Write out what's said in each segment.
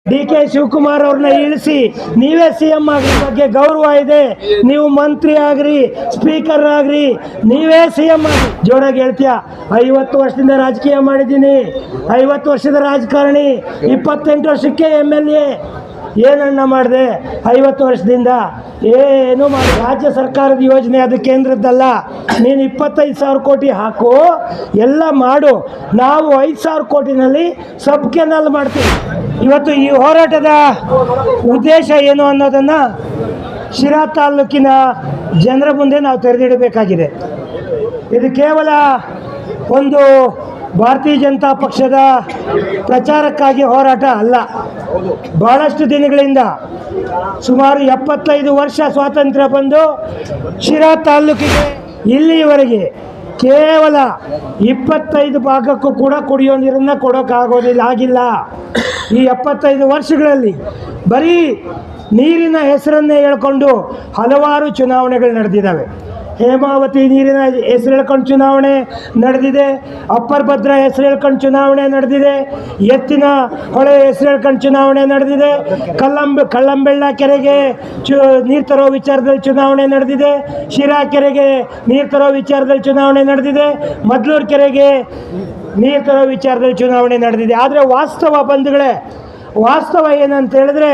ಡಿ.ಕೆ. ಶಿವಕುಮಾರ್ ಅವ್ರನ್ನ ಇಳಿಸಿ ನೀವೇ CM ಆಗ್ರಿ, ಬಗ್ಗೆ ಗೌರವ ಇದೆ, ನೀವು ಮಂತ್ರಿ ಆಗ್ರಿ, ಸ್ಪೀಕರ್ ಆಗ್ರಿ, ನೀವೇ CM ಆಗ್ರಿ. ಜೋರಾಗಿ ಹೇಳ್ತೀಯ? 50 ವರ್ಷದಿಂದ ರಾಜಕೀಯ ಮಾಡಿದ್ದೀನಿ, 50 ವರ್ಷದ ರಾಜಕಾರಣಿ, 28 ವರ್ಷಕ್ಕೆ MLA. ಏನನ್ನ ಮಾಡಿದೆ 50 ವರ್ಷದಿಂದ? ಏನು ಮಾಡಿ. ರಾಜ್ಯ ಸರ್ಕಾರದ ಯೋಜನೆ ಅದು ಕೇಂದ್ರದ್ದಲ್ಲ. ನೀನು 25,000 ಕೋಟಿ ಹಾಕು, ಎಲ್ಲ ಮಾಡು. ನಾವು 5,000 ಕೋಟಿನಲ್ಲಿ ಸಬ್ ಕೆನಾಲ್ ಮಾಡ್ತೀವಿ. ಇವತ್ತು ಈ ಹೋರಾಟದ ಉದ್ದೇಶ ಏನು ಅನ್ನೋದನ್ನು ಶಿರಾ ತಾಲೂಕಿನ ಜನರ ಮುಂದೆ ನಾವು ತೆರೆದಿಡಬೇಕಾಗಿದೆ. ಇದು ಕೇವಲ ಒಂದು ಭಾರತೀಯ ಜನತಾ ಪಕ್ಷದ ಪ್ರಚಾರಕ್ಕಾಗಿ ಹೋರಾಟ ಅಲ್ಲ. ಬಹಳಷ್ಟು ದಿನಗಳಿಂದ, ಸುಮಾರು 75 ವರ್ಷ ಸ್ವಾತಂತ್ರ್ಯ ಬಂದು ಶಿರಾ ತಾಲೂಕಿಗೆ ಇಲ್ಲಿಯವರೆಗೆ ಕೇವಲ 25 ಭಾಗಕ್ಕೂ ಕೂಡ ಕುಡಿಯೋ ನೀರನ್ನು ಆಗಿಲ್ಲ. ಈ 75 ವರ್ಷಗಳಲ್ಲಿ ಬರೀ ನೀರಿನ ಹೆಸರನ್ನೇ ಹೇಳ್ಕೊಂಡು ಹಲವಾರು ಚುನಾವಣೆಗಳು ನಡೆದಿದ್ದಾವೆ. ಹೇಮಾವತಿ ನೀರಿನ ಹೆಸರು ಹೇಳ್ಕೊಂಡು ಚುನಾವಣೆ ನಡೆದಿದೆ, ಅಪ್ಪರ್ ಭದ್ರಾ ಹೆಸರು ಹೇಳ್ಕೊಂಡು ಚುನಾವಣೆ ನಡೆದಿದೆ, ಎತ್ತಿನ ಹೊಳೆ ಹೆಸರು ಹೇಳ್ಕೊಂಡು ಚುನಾವಣೆ ನಡೆದಿದೆ, ಕಳ್ಳಂಬೆಳ್ಳ ಕೆರೆಗೆ ನೀರು ತರೋ ವಿಚಾರದಲ್ಲಿ ಚುನಾವಣೆ ನಡೆದಿದೆ, ಶಿರಾ ಕೆರೆಗೆ ನೀರು ತರೋ ವಿಚಾರದಲ್ಲಿ ಚುನಾವಣೆ ನಡೆದಿದೆ, ಮದ್ಲೂರು ಕೆರೆಗೆ ನೀರು ತರೋ ವಿಚಾರದಲ್ಲಿ ಚುನಾವಣೆ ನಡೆದಿದೆ. ಆದರೆ ವಾಸ್ತವ ಬಂಧುಗಳೇ, ವಾಸ್ತವ ಏನಂತ ಹೇಳಿದ್ರೆ,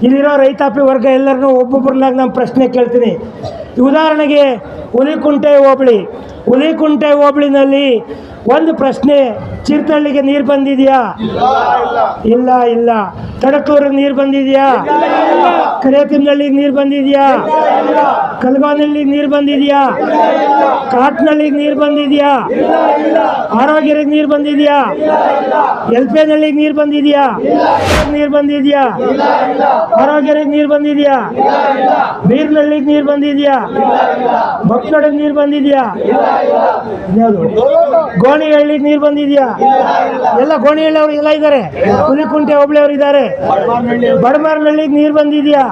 ಇಲ್ಲಿರೋ ರೈತಾಪಿ ವರ್ಗ ಎಲ್ಲರನ್ನೂ ಒಬ್ಬೊಬ್ಬರನ್ನಾಗಿ ನಾನು ಪ್ರಶ್ನೆ ಕೇಳ್ತೀನಿ. ಉದಾಹರಣೆಗೆ ಹುಲಿಕುಂಟೆ ಹೋಬಳಿನಲ್ಲಿ ಒಂದು ಪ್ರಶ್ನೆ, ಚಿರ್ತಳ್ಳಿಗೆ ನೀರು ಬಂದಿದೆಯಾ? ಇಲ್ಲ. ತಡಕೂರಿಗೆ ನೀರು ಬಂದಿದೆಯಾ? ಕರೇತಿನಹಳ್ಳಿಗೆ ನೀರು ಬಂದಿದೆಯಾ? ಕಲ್ಗಾನಹಳ್ಳಿಗೆ ನೀರು ಬಂದಿದೆಯಾ? ಕಾಟ್ನಹಳ್ಳಿಗೆ ನೀರು ಬಂದಿದೆಯಾ? ಆರೋಗ್ಯರಿಗೆ ನೀರು ಬಂದಿದೆಯಾ? ಎಲ್ಪೇನಹಳ್ಳಿಗೆ ನೀರು ಬಂದಿದೆಯಾ? ಆರೋಗ್ಯರಿಗೆ ನೀರು ಬಂದಿದೆಯಾ? ಬೀರ್ನಹಳ್ಳಿಗೆ ನೀರು ಬಂದಿದೆಯಾ? ಬಕ್ನಡಿಗೆ ನೀರು ಬಂದಿದೆಯಾ? ಗೋಣಿಹಳ್ಳಿಗೆ ನೀರು ಬಂದಿದೆಯಾ? ಎಲ್ಲ ಗೋಣಿಹಳ್ಳಿ ಅವರು ಎಲ್ಲ ಇದ್ದಾರೆ, ಹುಲಿಕುಂಟೆ ಹೋಬಳಿ ಅವರು ಇದ್ದಾರೆ. ಬಡಮಾರ್ನಹಳ್ಳಿಗೆ ನೀರು ಬಂದಿದೆಯಾ?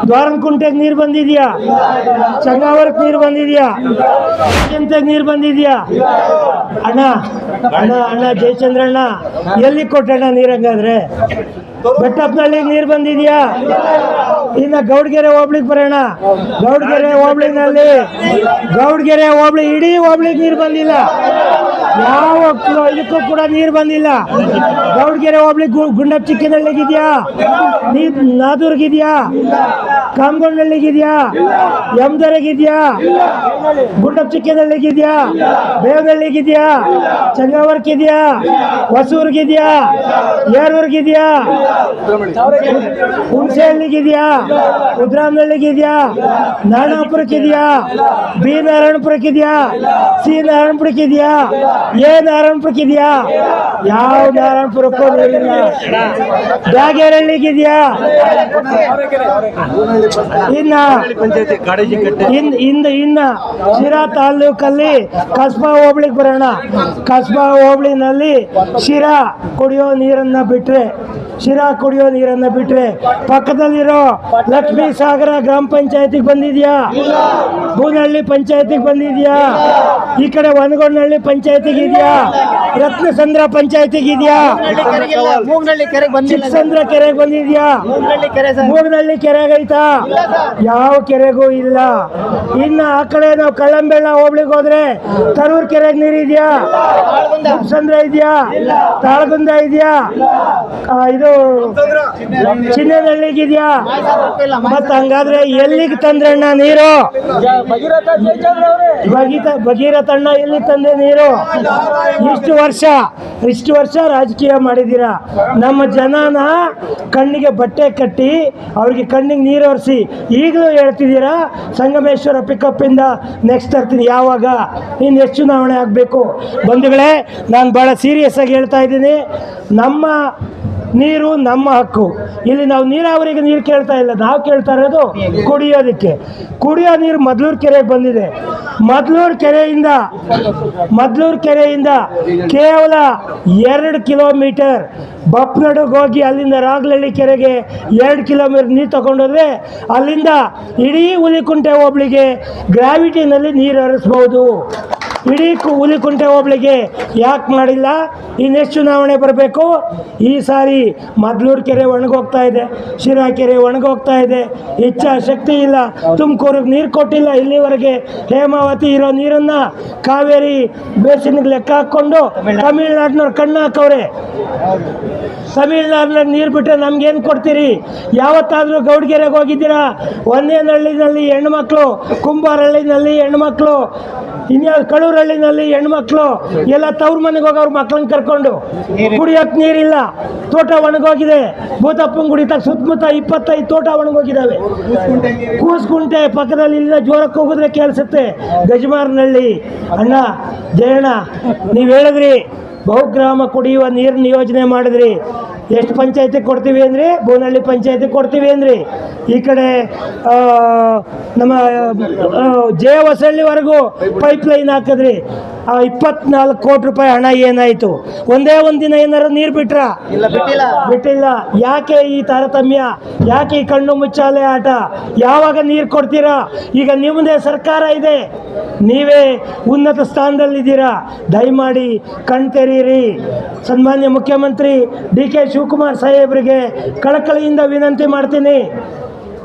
ದ್ವಾರನಕುಂಟೆಗೆ ನೀರು ಬಂದಿದೆಯಾ? ಚಂಗಾವರಕ್ಕೆ ನೀರು ಬಂದಿದೆಯಾ? ಎಂತೆಗೆ ನೀರು ಬಂದಿದೆಯಾ? ಅಣ್ಣ ಜಯಚಂದ್ರಣ್ಣ, ಎಲ್ಲಿ ಕೊಟ್ಟಣ್ಣ ನೀರಂಗಾದ್ರೆ? ಬೆಟ್ಟಪ್ಪನಹಳ್ಳಿಗೆ ನೀರು ಬಂದಿದೆಯಾ? ಇನ್ನು ಗೌಡ್ಗೆರೆ ಹೋಬಳಿಗೆ ಬರೋಣ. ಗೌಡ್ಗೆರೆ ಹೋಬಳಿ ಇಡೀ ಹೋಬಳಿಗೆ ನೀರು ಬಂದಿಲ್ಲ. ಯಾವ ಇದಕ್ಕೂ ಕೂಡ ನೀರು ಬಂದಿಲ್ಲ. ಗೌಡ್ಗೆರೆ ಹೋಬಳಿ ಗುಂಡಪ್ಪ ಚಿಕ್ಕನಹಳ್ಳಿಗಿದೆಯಾ? ನಾದೂರ್ಗಿದೆಯಾ? ಕಾಮಗೊಂಡಹಳ್ಳಿಗಿದೆಯಾ? ಯಮದರೆಗಿದೆಯಾ? ಗುಂಡಪ್ಪ ಚಿಕ್ಕನಹಳ್ಳಿಗಿದೆಯಾ? ಬೇವನಹಳ್ಳಿಗಿದೆಯಾ? ಚಂಗಾವರ್ಕಿದೆಯಾ? ಹೊಸೂರ್ಗಿದೆಯಾ? ಏರೂರ್ಗಿದೆಯಾ? ಹುಣಸೆಹಳ್ಳಿಗಿದೆಯಾ? ಉದ್ರಾಮನಹಳ್ಳಿಗಿದೆಯಾ? ನಾರಾಯಣಪುರಕ್ಕಿದೆಯಾ? ಬಿ ನಾರಾಯಣಪುರಕ್ಕಿದೆಯಾ? ಸಿ ನಾರಾಯಣಪುರಕ್ಕಿದೆಯಾ? ಎ ನಾರಾಯಣಪುರಕ್ಕಿದೆಯಾ? ಯಾವ ನಾರಾಯಣಪುರಕ್ಕೂ ನೀರಿಲ್ಲ. ಬ್ಯಾಗೇರಹಳ್ಳಿಗಿದೆಯಾ? ಇನ್ನ ಶಿರಾ ತಾಲೂಕಲ್ಲಿ ಕಸ್ಬಾ ಹೋಬಳಿಗೆ ಬರೋಣ. ಕಸ್ಬಾ ಹೋಬಳಿನಲ್ಲಿ ಶಿರಾ ಕುಡಿಯೋ ನೀರನ್ನು ಬಿಟ್ರೆ ಪಕ್ಕದಲ್ಲಿರೋ ಲಕ್ಷ್ಮೀ ಸಾಗರ ಗ್ರಾಮ ಪಂಚಾಯತಿಗೆ ಬಂದಿದೆಯಾ? ಬೂನಹಳ್ಳಿ ಪಂಚಾಯತಿಗೆ ಬಂದಿದೆಯಾ? ಈ ಕಡೆ ವನಗೊಂಡಹಳ್ಳಿ ಪಂಚಾಯತಿಗೆ ಇದೆಯಾ? ರತ್ನಸಂದ್ರ ಪಂಚಾಯತಿಗೆ ಇದೆಯಾ? ಚಿಕ್ಕಸಂದ್ರ ಕೆರೆಗೆ ಬಂದಿದೆಯಾ? ಮೂಗನಹಳ್ಳಿ ಕೆರೆಗೆ ಐತಾ? ಯಾವ ಕೆರೆಗೂ ಇಲ್ಲ. ಇನ್ನು ಆ ಕಡೆ ನಾವು ಕಳ್ಳಂಬೆಳ್ಳ ಹೋಬಳಿಗೆ ಹೋದ್ರೆ ತರೂರು ಕೆರೆಗೆ ನೀರಿದೆಯಾ? ಸಂದ್ರ ಇದೆಯಾ? ತಾಳಗುಂದ ಇದೆಯಾ? ಇದು ಚಿನ್ನನಹಳ್ಳಿಗಿದೆಯಾ? ಮತ್ತ ಹಂಗಾದ್ರೆ ಎಲ್ಲಿಗೆ ತಂದ್ರಣ್ಣ ನೀರು? ಭಗೀರಥಣ್ಣ ಎಲ್ಲಿ ತಂದೆ ನೀರು? ಇಷ್ಟು ವರ್ಷ ರಾಜಕೀಯ ಮಾಡಿದ್ದೀರಾ. ನಮ್ಮ ಜನನ ಕಣ್ಣಿಗೆ ಬಟ್ಟೆ ಕಟ್ಟಿ ಅವ್ರಿಗೆ ಕಣ್ಣಿಗೆ ನೀರು ಒರೆಸಿ ಈಗಲೂ ಹೇಳ್ತಿದ್ದೀರಾ ಸಂಗಮೇಶ್ವರ ಪಿಕಪ್ಪಿಂದ ನೆಕ್ಸ್ಟ್ ತರ್ತೀನಿ. ಯಾವಾಗ? ಇನ್ನು ಎಷ್ಟು ಚುನಾವಣೆ ಆಗಬೇಕು? ಬಂಧುಗಳೇ, ನಾನು ಭಾಳ ಸೀರಿಯಸ್ ಆಗಿ ಹೇಳ್ತಾ ಇದ್ದೀನಿ. ನಮ್ಮ ನೀರು ನಮ್ಮ ಹಕ್ಕು. ಇಲ್ಲಿ ನಾವು ನೀರಾವರಿಗೆ ನೀರು ಕೇಳ್ತಾ ಇಲ್ಲ, ನಾವು ಕೇಳ್ತಾ ಇರೋದು ಕುಡಿಯೋದಕ್ಕೆ. ಕುಡಿಯೋ ನೀರು ಮದ್ಲೂರು ಕೆರೆಗೆ ಬಂದಿದೆ. ಮದ್ಲೂರು ಕೆರೆಯಿಂದ ಕೇವಲ 2 ಕಿಲೋಮೀಟರ್ ಬಪ್ಪನಡುಗೆ ಹೋಗಿ ಅಲ್ಲಿಂದ ರಾಗ್ಲಹಳ್ಳಿ ಕೆರೆಗೆ 2 ಕಿಲೋಮೀಟರ್ ನೀರು ತಗೊಂಡೋದ್ರೆ ಅಲ್ಲಿಂದ ಇಡೀ ಹುಲಿಕುಂಟೆ ಹೋಬಳಿಗೆ ಗ್ರಾವಿಟಿನಲ್ಲಿ ನೀರು ಹರಿಸ್ಬೋದು. ಇಡೀ ಹುಲಿಕುಂಟೆ ಹೋಬಳಿಗೆ ಯಾಕೆ ಮಾಡಿಲ್ಲ? ಇನ್ನೆಷ್ಟು ಚುನಾವಣೆ ಬರಬೇಕು? ಈ ಸಾರಿ ಮದ್ಲೂರು ಕೆರೆ ಒಣಗೋಗ್ತಾ ಇದೆ, ಶಿರಾ ಕೆರೆ ಒಣಗೋಗ್ತಾ ಇದೆ, ಇಚ್ಛಾಶಕ್ತಿ ಇಲ್ಲ. ತುಮಕೂರಿಗೆ ನೀರು ಕೊಟ್ಟಿಲ್ಲ ಇಲ್ಲಿವರೆಗೆ. ಹೇಮಾವತಿ ಇರೋ ನೀರನ್ನು ಕಾವೇರಿ ಬೇಸಿನ್ಗೆ ಲೆಕ್ಕ ಹಾಕ್ಕೊಂಡು ತಮಿಳ್ನಾಡಿನವ್ರು ಕಣ್ಣು ಹಾಕವ್ರೆ. ತಮಿಳ್ನಾಡಿನಲ್ಲಿ ನೀರು ಬಿಟ್ಟರೆ ನಮ್ಗೇನು ಕೊಡ್ತೀರಿ? ಯಾವತ್ತಾದರೂ ಗೌಡ್ಗೆರೆಗೆ ಹೋಗಿದ್ದೀರಾ? ಒಂದೇನಹಳ್ಳಿನಲ್ಲಿ ಹೆಣ್ಮಕ್ಳು, ಕುಂಬಾರಹಳ್ಳಿನಲ್ಲಿ ಹೆಣ್ಮಕ್ಳು, ಇನ್ಯಾವ ಕಳೂರಹಳ್ಳಿನಲ್ಲಿ ಹೆಣ್ಮಕ್ಳು ಎಲ್ಲ ತವ್ರ ಮನೆಗೆ ಹೋಗೋರು ಮಕ್ಳನ್ನ ಕರ್ಕೊಂಡು. ಕುಡಿಯೋಕ್ಕೆ ನೀರಿಲ್ಲ, ತೋಟ ಒಣಗೋಗಿದೆ. ಭೂತಪ್ಪನ ಗುಡಿ ಸುತ್ತಮುತ್ತ 25 ತೋಟ ಒಣಗೋಗಿದ್ದಾವೆ. ಕೂಸ್ಕುಂಟೆ ಪಕ್ಕದಲ್ಲಿ ಇಲ್ಲ, ಜೋರಕ್ಕೆ ಹೋಗಿದ್ರೆ ಕೇಳಿಸುತ್ತೆ. ಗಜಮಾರನಹಳ್ಳಿ ಅಣ್ಣ ಜಯಣ್ಣ, ನೀವು ಹೇಳಿದ್ರಿ ಬಹುಗ್ರಾಮ ಕುಡಿಯುವ ನೀರಿನ ಯೋಜನೆ ಮಾಡಿದ್ರಿ. ಎಷ್ಟು ಪಂಚಾಯತಿಗೆ ಕೊಡ್ತೀವಿ ಅಂದ್ರಿ? ಬೋನಹಳ್ಳಿ ಪಂಚಾಯತಿಗೆ ಕೊಡ್ತೀವಿ ಅಂದ್ರಿ. ಈ ಕಡೆ ನಮ್ಮ ಜೆ ಹೊಸಳ್ಳಿವರೆಗೂ ಪೈಪ್ ಲೈನ್ ಹಾಕಿದ್ರಿ. 24 ಕೋಟಿ ರೂಪಾಯಿ ಹಣ ಏನಾಯಿತು? ಒಂದೇ ಒಂದಿನ ಏನಾರು ನೀರು ಬಿಟ್ರಾ? ಬಿಟ್ಟಿಲ್ಲ. ಯಾಕೆ ಈ ತಾರತಮ್ಯ? ಯಾಕೆ ಈ ಕಣ್ಣು ಮುಚ್ಚಾಲೆ ಆಟ? ಯಾವಾಗ ನೀರು ಕೊಡ್ತೀರಾ? ಈಗ ನಿಮ್ಮದೇ ಸರ್ಕಾರ ಇದೆ, ನೀವೇ ಉನ್ನತ ಸ್ಥಾನದಲ್ಲಿದ್ದೀರಾ. ದಯಮಾಡಿ ಕಣ್ ತೆರೀರಿ. ಸನ್ಮಾನ್ಯ ಮುಖ್ಯಮಂತ್ರಿ DK ಶಿವಕುಮಾರ್ ಸಾಹೇಬರಿಗೆ ಕಳಕಳಿಯಿಂದ ವಿನಂತಿ ಮಾಡ್ತೀನಿ.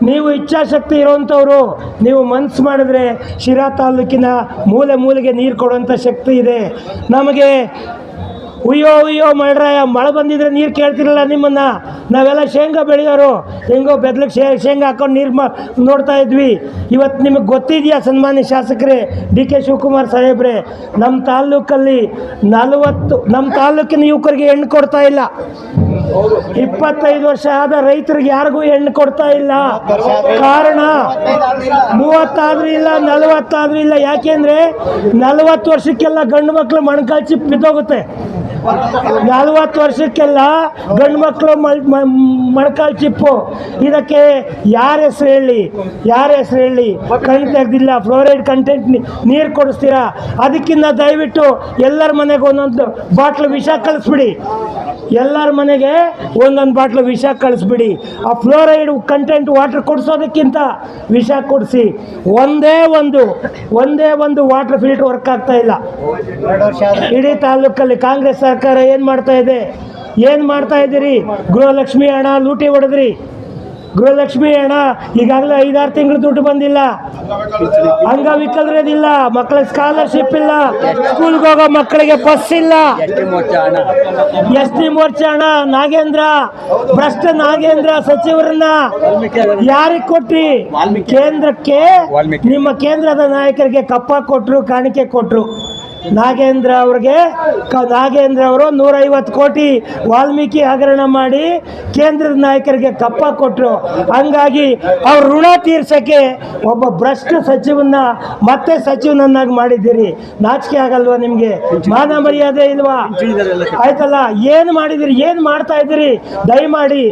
ನೀವು ಇಚ್ಛಾಶಕ್ತಿ ಇರುವಂಥವ್ರು, ನೀವು ಮನಸ್ಸು ಮಾಡಿದ್ರೆ ಶಿರಾ ತಾಲೂಕಿನ ಮೂಲೆ ಮೂಲೆಗೆ ನೀರು ಕೊಡುವಂಥ ಶಕ್ತಿ ಇದೆ ನಮಗೆ. ಉಯ್ಯೋ ಮಳ್ರಾಯ, ಮಳೆ ಬಂದಿದ್ರೆ ನೀರು ಕೇಳ್ತಿರಲ್ಲ ನಿಮ್ಮನ್ನು. ನಾವೆಲ್ಲ ಶೇಂಗಾ ಬೆಳೆಯೋರು, ಹೆಂಗೋ ಬೆದ್ಲಿಗೆ ಶೇಂಗಾ ಹಾಕೊಂಡು ನೀರು ನೋಡ್ತಾ ಇದ್ವಿ. ಇವತ್ತು ನಿಮಗೆ ಗೊತ್ತಿದೆಯಾ ಸನ್ಮಾನ್ಯ ಶಾಸಕರೇ, DK ಶಿವಕುಮಾರ್ ಸಾಹೇಬ್ರೆ, ನಮ್ಮ ತಾಲ್ಲೂಕಲ್ಲಿ 40 ನಮ್ಮ ತಾಲ್ಲೂಕಿನ ಯುವಕರಿಗೆ ಹೆಣ್ಣು ಕೊಡ್ತಾ ಇಲ್ಲ. 25 ವರ್ಷ ಆದ ರೈತರಿಗೆ ಯಾರಿಗೂ ಹೆಣ್ಣು ಕೊಡ್ತಾ ಇಲ್ಲ. ಕಾರಣ 30 ಆದ್ರೂ ಇಲ್ಲ, 40 ಆದ್ರೂ ಇಲ್ಲ. ಯಾಕೆಂದರೆ 40 ವರ್ಷಕ್ಕೆಲ್ಲ ಗಂಡು ಮಕ್ಕಳು ಮೊಣಕಾಲು ಚಿಪ್ಪು ಬಿದ್ದೋಗುತ್ತೆ. 40 ವರ್ಷಕ್ಕೆಲ್ಲ ಗಂಡು ಮಕ್ಕಳು ಮೊಣಕಾಲು ಚಿಪ್ಪು. ಇದಕ್ಕೆ ಯಾರ ಹೆಸರು ಹೇಳಿ? ಕಣ್ಣು ತೆಗೆದಿಲ್ಲ. ಫ್ಲೋರೈಡ್ ಕಂಟೆಂಟ್ ನೀರು ಕೊಡಿಸ್ತೀರಾ? ಅದಕ್ಕಿಂತ ದಯವಿಟ್ಟು ಎಲ್ಲರ ಮನೆಗೆ ಒಂದೊಂದು ಬಾಟ್ಲು ವಿಷ ಕಳಿಸ್ಬಿಡಿ. ಎಲ್ಲರ ಮನೆಗೆ ಒಂದೊಂದು ಬಾಟ್ಲು ವಿಷ ಕಳಿಸ್ಬಿಡಿ. ಆ ಫ್ಲೋರೈಡ್ ಕಂಟೆಂಟ್ ವಾಟರ್ ಕೊಡಿಸೋದಕ್ಕಿಂತ ವಿಷ ಕೊಡಿಸಿ. ಒಂದೇ ಒಂದು ವಾಟರ್ ಫಿಲ್ಟರ್ ವರ್ಕ್ ಆಗ್ತಾ ಇಲ್ಲ ಇಡೀ ತಾಲೂಕಲ್ಲಿ. ಕಾಂಗ್ರೆಸ್ ಸರ್ಕಾರ ಏನು ಮಾಡ್ತಾ ಇದ್ದೀರಿ? ಗೃಹಲಕ್ಷ್ಮಿ ಹಣ ಲೂಟಿ ಹೊಡೆದ್ರಿ. ಗೃಹಲಕ್ಷ್ಮಿ ಹಣ ಈಗಾಗಲೇ 5-6 ತಿಂಗಳು ದುಡ್ಡು ಬಂದಿಲ್ಲ. ಅಂಗವಿಕಲರದಿಲ್ಲ, ಮಕ್ಕಳಿಗೆ ಸ್ಕಾಲರ್ಶಿಪ್ ಇಲ್ಲ, ಸ್ಕೂಲ್ಗೆ ಹೋಗೋ ಮಕ್ಕಳಿಗೆ ಬಸ್ ಇಲ್ಲ. ST ಮೋರ್ಚಾ ಹಣ ಭ್ರಷ್ಟ ನಾಗೇಂದ್ರ ಸಚಿವರನ್ನ ಯಾರಿಗೆ ಕೊಟ್ರಿ? ಕೇಂದ್ರಕ್ಕೆ, ನಿಮ್ಮ ಕೇಂದ್ರದ ನಾಯಕರಿಗೆ ಕಪ್ಪ ಕೊಟ್ಟರು, ಕಾಣಿಕೆ ಕೊಟ್ಟರು. ನಾಗೇಂದ್ರ ಅವರು 150 ಕೋಟಿ ವಾಲ್ಮೀಕಿ ಹಗರಣ ಮಾಡಿ ಕೇಂದ್ರದ ನಾಯಕರಿಗೆ ಕಪ್ಪ ಕೊಟ್ಟರು. ಹಂಗಾಗಿ ಅವ್ರ ಋಣ ತೀರ್ಸೋಕ್ಕೆ ಒಬ್ಬ ಭ್ರಷ್ಟ ಸಚಿವನ್ನ ಮತ್ತೆ ಸಚಿವನನ್ನಾಗಿ ಮಾಡಿದ್ದೀರಿ. ನಾಚಿಕೆ ಆಗಲ್ವಾ ನಿಮಗೆ? ಮಾನ ಮರ್ಯಾದೆ ಇಲ್ವಾ? ಆಯ್ತಲ್ಲ, ಏನು ಮಾಡಿದಿರಿ? ಏನು ಮಾಡ್ತಾ ಇದ್ದೀರಿ? ದಯಮಾಡಿ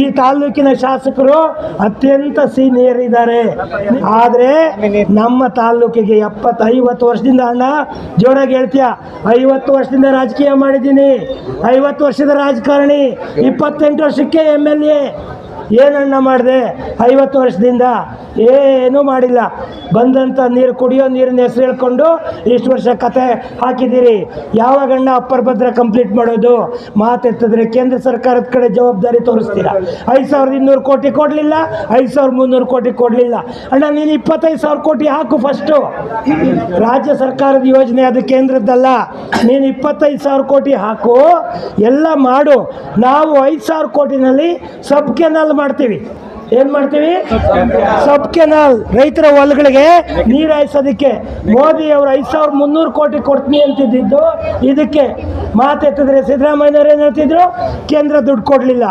ಈ ತಾಲೂಕಿನ ಶಾಸಕರು ಅತ್ಯಂತ ಸೀನಿಯರ್ ಇದ್ದಾರೆ. ಆದರೆ ನಮ್ಮ ತಾಲೂಕಿಗೆ 50 ವರ್ಷದಿಂದ ಅಣ್ಣ ಜೋರ ಹೇಳ್ತೀಯ, 50 ವರ್ಷದಿಂದ ರಾಜಕೀಯ ಮಾಡಿದ್ದೀನಿ, 50 ವರ್ಷದ ರಾಜಕಾರಣಿ, 28 ವರ್ಷಕ್ಕೆ MLA. ಏನಣ್ಣ ಮಾಡಿದೆ 50 ವರ್ಷದಿಂದ? ಏನೂ ಮಾಡಿಲ್ಲ. ಬಂದಂಥ ನೀರು, ಕುಡಿಯೋ ನೀರಿನ ಹೆಸರು ಹೇಳ್ಕೊಂಡು ಇಷ್ಟು ವರ್ಷ ಕತೆ ಹಾಕಿದ್ದೀರಿ. ಯಾವಾಗಣ್ಣ ಅಪ್ಪರ್ ಭದ್ರ ಕಂಪ್ಲೀಟ್ ಮಾಡೋದು? ಮಾತೆತ್ತಿದ್ರೆ ಕೇಂದ್ರ ಸರ್ಕಾರದ ಕಡೆ ಜವಾಬ್ದಾರಿ ತೋರಿಸ್ತೀರಾ. 5200 ಕೋಟಿ ಕೊಡಲಿಲ್ಲ, 5300 ಕೋಟಿ ಕೊಡಲಿಲ್ಲ. ಅಣ್ಣ ನೀನು 25,000 ಕೋಟಿ ಹಾಕು ಫಸ್ಟು. ರಾಜ್ಯ ಸರ್ಕಾರದ ಯೋಜನೆ ಅದು, ಕೇಂದ್ರದ್ದಲ್ಲ. ನೀನು 25,000 ಕೋಟಿ ಹಾಕು, ಎಲ್ಲ ಮಾಡು. ನಾವು 5,000 ಕೋಟಿನಲ್ಲಿ ಸಬ್ ಕೆನಾಲ್ ಮಾಡ್ತೀವಿ. ಏನು ಮಾಡ್ತೀವಿ? ಸಬ್ ಕೆನಾಲ್, ರೈತರ ಹೊಲಗಳಿಗೆ ನೀರು ಹಾಯಿಸೋದಕ್ಕೆ. ಮೋದಿ ಅವರು 5,300 ಕೋಟಿ ಕೊಡ್ತೀನಿ ಅಂತಿದ್ದು ಇದಕ್ಕೆ. ಮಾತೆತ್ತಿದ್ರೆ ಸಿದ್ದರಾಮಯ್ಯನವ್ರು ಏನು ಹೇಳ್ತಿದ್ರು? ಕೇಂದ್ರ ದುಡ್ಡು ಕೊಡಲಿಲ್ಲ.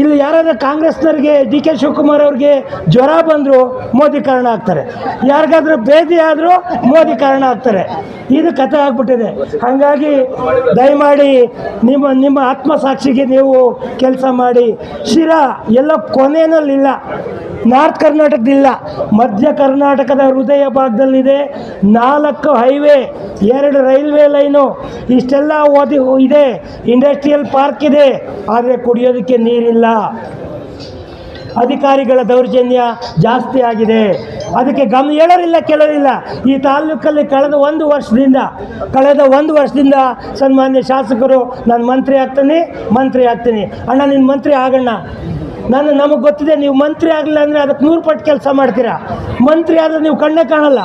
ಇಲ್ಲಿ ಯಾರಾದ್ರೂ ಕಾಂಗ್ರೆಸ್ನವ್ರಿಗೆ, DK ಶಿವಕುಮಾರ್ ಅವ್ರಿಗೆ ಜ್ವರ ಬಂದರು ಮೋದಿ ಕಾರಣ ಆಗ್ತಾರೆ, ಯಾರಿಗಾದ್ರೂ ಬೇದಿ ಆದರೂ ಮೋದಿ ಕಾರಣ ಆಗ್ತಾರೆ. ಇದು ಕಥೆ ಆಗ್ಬಿಟ್ಟಿದೆ. ಹಾಗಾಗಿ ದಯಮಾಡಿ ನಿಮ್ಮ ಆತ್ಮಸಾಕ್ಷಿಗೆ ನೀವು ಕೆಲಸ ಮಾಡಿ. ಶಿರಾ ಎಲ್ಲ ಕೊನೆಯಲ್ಲಿಲ್ಲ, ನಾರ್ತ್ ಕರ್ನಾಟಕದಿಲ್ಲ, ಮಧ್ಯ ಕರ್ನಾಟಕದ ಹೃದಯ ಭಾಗದಲ್ಲಿದೆ. 4 ಹೈವೇ, 2 ರೈಲ್ವೆ ಲೈನು, ಇಷ್ಟೆಲ್ಲ ಇದೆ. ಇಂಡಸ್ಟ್ರಿಯಲ್ ಪಾರ್ಕ್ ಇದೆ, ಆದರೆ ಕುಡಿಯೋದಕ್ಕೆ ನೀರಿಲ್ಲ. ಅಧಿಕಾರಿಗಳ ದೌರ್ಜನ್ಯ ಜಾಸ್ತಿ ಆಗಿದೆ. ಅದಕ್ಕೆ ಗಮನ ಹೇಳೋರಿಲ್ಲ ಕೇಳೋರಿಲ್ಲ. ಈ ತಾಲೂಕಲ್ಲಿ ಕಳೆದ ಒಂದು ವರ್ಷದಿಂದ ಸನ್ಮಾನ್ಯ ಶಾಸಕರು ನಾನು ಮಂತ್ರಿ ಆಗ್ತೀನಿ ಅಣ್ಣ ನೀನು ಮಂತ್ರಿ ಆಗಣ್ಣ, ನಮಗೆ ಗೊತ್ತಿದೆ ನೀವು ಮಂತ್ರಿ ಆಗಲಿಲ್ಲ ಅಂದರೆ ಅದಕ್ಕೆ 100 ಪಟ್ಟು ಕೆಲಸ ಮಾಡ್ತೀರಾ. ಮಂತ್ರಿ ಆದರೆ ನೀವು ಕಣ್ಣೇ ಕಾಣಲ್ಲ,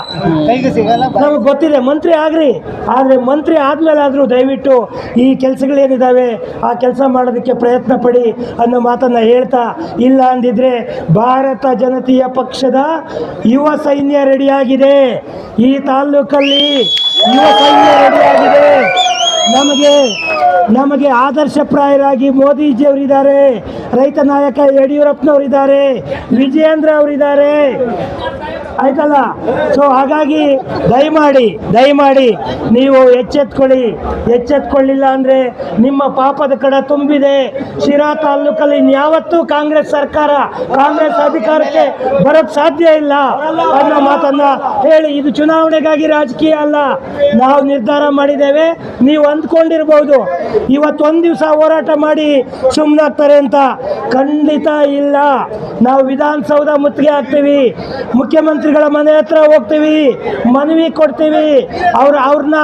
ನಮಗೆ ಗೊತ್ತಿದೆ. ಮಂತ್ರಿ ಆಗ್ರಿ, ಆದರೆ ಮಂತ್ರಿ ಆದಮೇಲೆ ಆದರೂ ದಯವಿಟ್ಟು ಈ ಕೆಲಸಗಳೇನಿದ್ದಾವೆ ಆ ಕೆಲಸ ಮಾಡೋದಕ್ಕೆ ಪ್ರಯತ್ನ ಪಡಿ ಅನ್ನೋ ಮಾತನ್ನು ಹೇಳ್ತಾ, ಇಲ್ಲ ಅಂದಿದ್ರೆ ಭಾರತ ಜನತೆಯ ಪಕ್ಷದ ಯುವ ಸೈನ್ಯ ರೆಡಿಯಾಗಿದೆ. ಈ ತಾಲೂಕಲ್ಲಿ ಯುವ ಸೈನ್ಯ ರೆಡಿಯಾಗಿದೆ. ನಮಗೆ ಆದರ್ಶಪ್ರಾಯರಾಗಿ ಮೋದಿಜಿಯವರಿದ್ದಾರೆ, ರೈತ ನಾಯಕ ಯಡಿಯೂರಪ್ಪನವರಿದ್ದಾರೆ, ವಿಜಯೇಂದ್ರ ಅವರಿದ್ದಾರೆ, ಆಯ್ತಲ್ಲ. ಸೊ ಹಾಗಾಗಿ ದಯಮಾಡಿ ನೀವು ಎಚ್ಚೆತ್ಕೊಳ್ಳಿಲ್ಲ ಅಂದರೆ ನಿಮ್ಮ ಪಾಪದ ಕಡ ತುಂಬಿದೆ. ಶಿರಾ ತಾಲೂಕಲ್ಲಿ ಇನ್ಯಾವತ್ತೂ ಕಾಂಗ್ರೆಸ್ ಅಧಿಕಾರಕ್ಕೆ ಬರೋಕ್ಕೆ ಸಾಧ್ಯ ಇಲ್ಲ ಅನ್ನೋ ಮಾತನ್ನು ಹೇಳಿ, ಇದು ಚುನಾವಣೆಗಾಗಿ ರಾಜಕೀಯ ಅಲ್ಲ. ನಾವು ನಿರ್ಧಾರ ಮಾಡಿದ್ದೇವೆ, ನೀವು ಅಂದ್ಕೊಂಡಿರ್ಬೋದು ಇವತ್ತೊಂದು ದಿವಸ ಹೋರಾಟ ಮಾಡಿ ಸುಮ್ಮನಾಗ್ತಾರೆ ಅಂತ. ಖಂಡಿತ ಇಲ್ಲ. ನಾವು ವಿಧಾನಸೌಧ ಮುತ್ತಿಗೆ ಹಾಕ್ತೀವಿ, ಮುಖ್ಯಮಂತ್ರಿಗಳ ಮನೆ ಹತ್ರ ಹೋಗ್ತೀವಿ, ಮನವಿ ಕೊಡ್ತೀವಿ, ಅವ್ರನ್ನ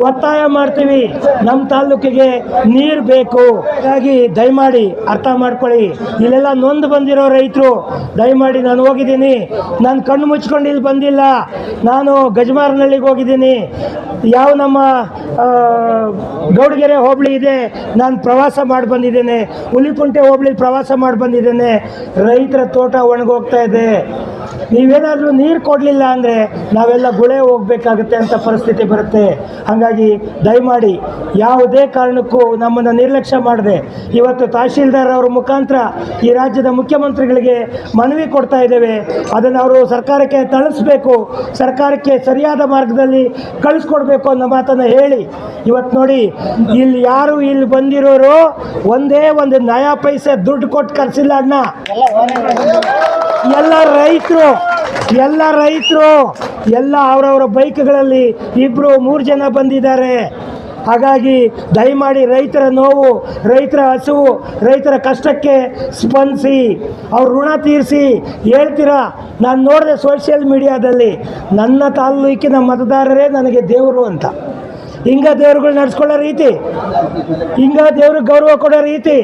ಒತ್ತಾಯ ಮಾಡ್ತೀವಿ. ನಮ್ಮ ತಾಲೂಕಿಗೆ ನೀರು ಬೇಕು. ಹಾಗಾಗಿ ದಯಮಾಡಿ ಅರ್ಥ ಮಾಡ್ಕೊಳ್ಳಿ. ಇಲ್ಲೆಲ್ಲ ನೊಂದು ಬಂದಿರೋ ರೈತರು, ದಯಮಾಡಿ ನಾನು ಹೋಗಿದ್ದೀನಿ, ನಾನು ಕಣ್ಣು ಮುಚ್ಕೊಂಡು ಇಲ್ಲಿ ಬಂದಿಲ್ಲ. ನಾನು ಗಜಮಾರನಹಳ್ಳಿಗೆ ಹೋಗಿದ್ದೀನಿ, ಯಾವ ನಮ್ಮ ಗೌಡಗೆರೆ ಹೋಬಳಿ ಇದೆ, ನಾನು ಪ್ರವಾಸ ಮಾಡಿ ಬಂದಿದ್ದೇನೆ. ಹುಲಿಕುಂಟೆ ಹೋಬಳಿ ಪ್ರವಾಸ ಮಾಡಿ ಬಂದಿದ್ದೇನೆ. ರೈತರ ತೋಟ ಒಣಗೋಗ್ತಾ ಇದೆ. ನೀವೇನಾದರೂ ನೀರು ಕೊಡಲಿಲ್ಲ ಅಂದರೆ ನಾವೆಲ್ಲ ಗುಳೆ ಹೋಗಬೇಕಾಗುತ್ತೆ ಅಂತ ಪರಿಸ್ಥಿತಿ ಬರುತ್ತೆ. ಹಾಗಾಗಿ ದಯಮಾಡಿ ಯಾವುದೇ ಕಾರಣಕ್ಕೂ ನಮ್ಮನ್ನು ನಿರ್ಲಕ್ಷ್ಯ ಮಾಡದೆ ಇವತ್ತು ತಹಶೀಲ್ದಾರ್ ಅವರ ಮುಖಾಂತರ ಈ ರಾಜ್ಯದ ಮುಖ್ಯಮಂತ್ರಿಗಳಿಗೆ ಮನವಿ ಕೊಡ್ತಾ ಇದ್ದೇವೆ. ಅದನ್ನು ಅವರು ಸರ್ಕಾರಕ್ಕೆ ತಳಿಸ್ಬೇಕು, ಸರ್ಕಾರಕ್ಕೆ ಸರಿಯಾದ ಮಾರ್ಗದಲ್ಲಿ ಕಳಿಸ್ಕೊಡ್ಬೇಕು ಅನ್ನೋ ಮಾತನ್ನು ಹೇಳಿ, ಇವತ್ತು ನೋಡಿ ಇಲ್ಲಿ ಬಂದಿರೋರು ಒಂದೇ ಒಂದು ನಯಾ ಪೈಸೆ ದುಡ್ಡು ಕೊಟ್ಟು ಕರೆಸಿಲ್ಲ ಅಣ್ಣ. ಎಲ್ಲ ರೈತರು ಅವರವರ ಬೈಕ್ಗಳಲ್ಲಿ 2-3 ಜನ ಬಂದಿದ್ದಾರೆ. ಹಾಗಾಗಿ ದಯಮಾಡಿ ರೈತರ ನೋವು, ರೈತರ ಹಸುವು, ರೈತರ ಕಷ್ಟಕ್ಕೆ ಸ್ಪಂದಿಸಿ, ಅವ್ರ ಋಣ ತೀರಿಸಿ. ಹೇಳ್ತೀರಾ, ನಾನು ನೋಡಿದೆ ಸೋಷಿಯಲ್ ಮೀಡಿಯಾದಲ್ಲಿ, ನನ್ನ ತಾಲೂಕಿನ ಮತದಾರರೇ ನನಗೆ ದೇವರು ಅಂತ. ಹಿಂಗ ದೇವ್ರುಗಳು ನಡೆಸ್ಕೊಳ್ಳೋ ರೀತಿ, ಹಿಂಗ ದೇವ್ರಿಗೆ ಗೌರವ ಕೊಡೋ ರೀತಿ,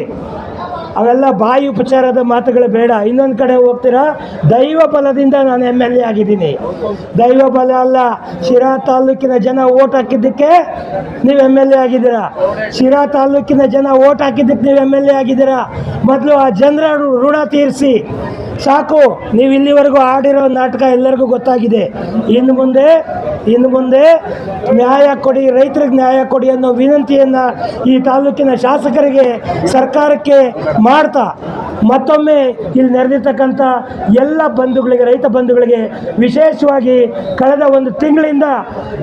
ಅವೆಲ್ಲ ಬಾಯಿ ಉಪಚಾರದ ಮಾತುಗಳು ಬೇಡ. ಇನ್ನೊಂದು ಕಡೆ ಹೋಗ್ತೀರಾ, ದೈವ ಬಲದಿಂದ ನಾನು MLA ಆಗಿದ್ದೀನಿ. ದೈವ ಬಲ ಅಲ್ಲ, ಶಿರಾ ತಾಲೂಕಿನ ಜನ ಓಟ್ ಹಾಕಿದ್ದಕ್ಕೆ ನೀವು MLA ಆಗಿದ್ದೀರಾ. ಶಿರಾ ತಾಲೂಕಿನ ಜನ ಓಟ್ ಹಾಕಿದ್ದಕ್ಕೆ ನೀವು MLA ಆಗಿದ್ದೀರಾ. ಮೊದಲು ಆ ಜನರ ಋಣ ತೀರಿಸಿ ಸಾಕು. ನೀವು ಇಲ್ಲಿವರೆಗೂ ಆಡಿರೋ ನಾಟಕ ಎಲ್ಲರಿಗೂ ಗೊತ್ತಾಗಿದೆ. ಇನ್ನು ಮುಂದೆ ನ್ಯಾಯ ಕೊಡಿ, ರೈತರಿಗೆ ನ್ಯಾಯ ಕೊಡಿ ಅನ್ನೋ ವಿನಂತಿಯನ್ನು ಈ ತಾಲೂಕಿನ ಶಾಸಕರಿಗೆ, ಸರ್ಕಾರಕ್ಕೆ ಮಾಡ್ತಾ, ಮತ್ತೊಮ್ಮೆ ಇಲ್ಲಿ ನೆರೆದಿರ್ತಕ್ಕಂಥ ಎಲ್ಲ ಬಂಧುಗಳಿಗೆ, ರೈತ ಬಂಧುಗಳಿಗೆ, ವಿಶೇಷವಾಗಿ ಕಳೆದ 1 ತಿಂಗಳಿಂದ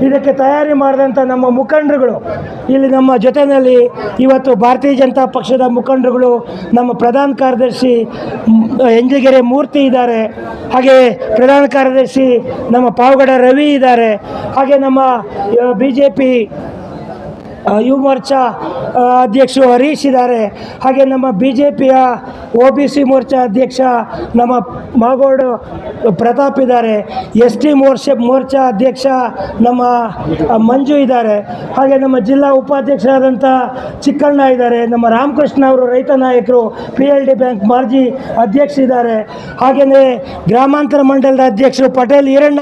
ಇದಕ್ಕೆ ತಯಾರಿ ಮಾಡಿದಂಥ ನಮ್ಮ ಮುಖಂಡರುಗಳು ಇಲ್ಲಿ ನಮ್ಮ ಜೊತೆಯಲ್ಲಿ ಇವತ್ತು ಭಾರತೀಯ ಜನತಾ ಪಕ್ಷದ ಮುಖಂಡರುಗಳು, ನಮ್ಮ ಪ್ರಧಾನ ಕಾರ್ಯದರ್ಶಿ ಎಂಜಿಗೆರೆ ಮೂರ್ತಿ ಇದ್ದಾರೆ, ಹಾಗೆ ಪ್ರಧಾನ ಕಾರ್ಯದರ್ಶಿ ನಮ್ಮ ಪಾವಗಡ ರವಿ ಇದ್ದಾರೆ, ಹಾಗೆ ನಮ್ಮ BJP ಯುವ ಮೋರ್ಚಾ ಅಧ್ಯಕ್ಷರು ಹರೀಶ್ ಇದ್ದಾರೆ, ಹಾಗೆ ನಮ್ಮ BJPಯ OBC ಮೋರ್ಚಾ ಅಧ್ಯಕ್ಷ ನಮ್ಮ ಮಾಗೋಡು ಪ್ರತಾಪ್ ಇದ್ದಾರೆ, ST ಮೋರ್ಚಾ ಅಧ್ಯಕ್ಷ ನಮ್ಮ ಮಂಜು ಇದ್ದಾರೆ, ಹಾಗೆ ನಮ್ಮ ಜಿಲ್ಲಾ ಉಪಾಧ್ಯಕ್ಷರಾದಂಥ ಚಿಕ್ಕಣ್ಣ ಇದ್ದಾರೆ, ನಮ್ಮ ರಾಮಕೃಷ್ಣ ಅವರು ರೈತ ನಾಯಕರು, PLD ಬ್ಯಾಂಕ್ ಮಾಜಿ ಅಧ್ಯಕ್ಷ ಇದ್ದಾರೆ, ಹಾಗೆಯೇ ಗ್ರಾಮಾಂತರ ಮಂಡಲದ ಅಧ್ಯಕ್ಷರು ಪಟೇಲ್ ಈರಣ್ಣ